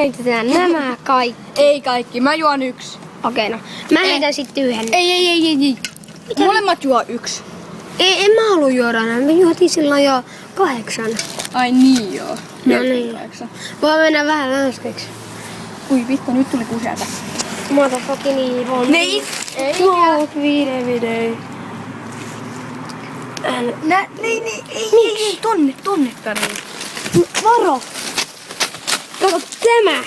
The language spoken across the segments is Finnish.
heitetään nämä kaikki. Ei kaikki, mä juon yksi. Okei, no. Mä heitän sitten yhden. Ei. Molemmat juo yksi. En mä halua juoda enää. Me juotiin silloin jo 8. Ai niin joo. No niin. Voi mennä vähän länskeksi. Ui vittu, nyt tuli kusiata. Motherfucking evil. Nei! Smoke video. Ei, tonne Kari. Varo! Kato tämä!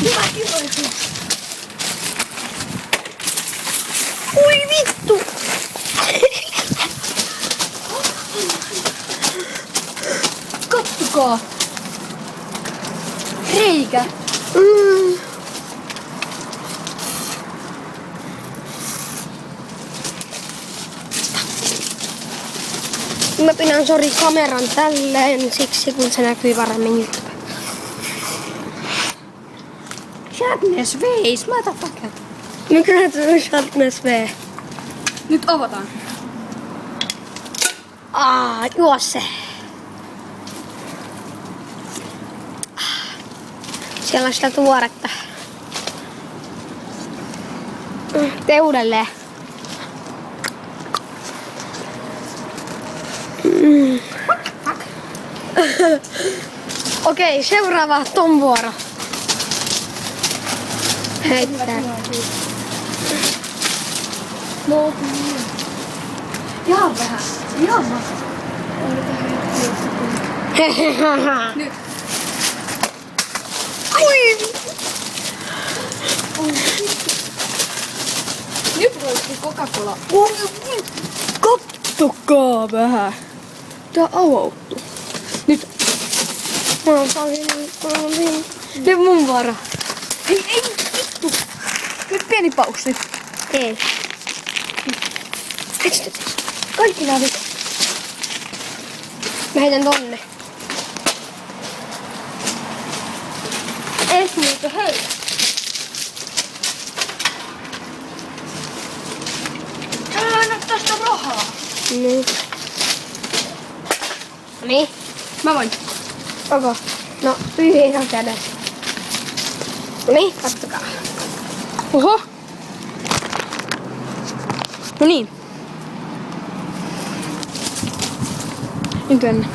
Hyvä kiroisuus. Ui vittu! Kattokaa! Reikä! Mä pidän kameran tälleen siksi, kun se näkyy paremmin YouTube. Sharpness face, motherfucker. Mikä se on Sharpness V? Nyt avataan. Juo se. Siellä on sitä tuoretta. Tee uudelleen. Okei, seuraava Tom vuoro. Heittää. Ihan vähän. Nyt. Ui! Nyt roiskuu Coca-Cola. Kattokaa vähän. Tää avauttu. Nyt. Nyt mun vuoro. Ei vittu. Nyt pieni paussi. Ei. Kaikki nää nyt. Mä heitän tonne. Et muuta, hei. Älä anna tästä rahaa. Niin. Mä voin. Onko? No, pyhiin on kädessä. Niin, katsokaa. Oho. No niin. Nyt mennä.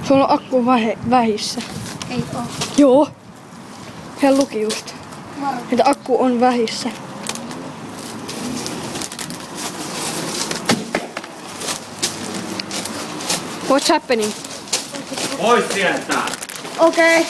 Sulla on akku vähissä. Ei oo. Joo. Hän luki just. Että akku on vähissä. What's happening? Pois sieltä! Okei.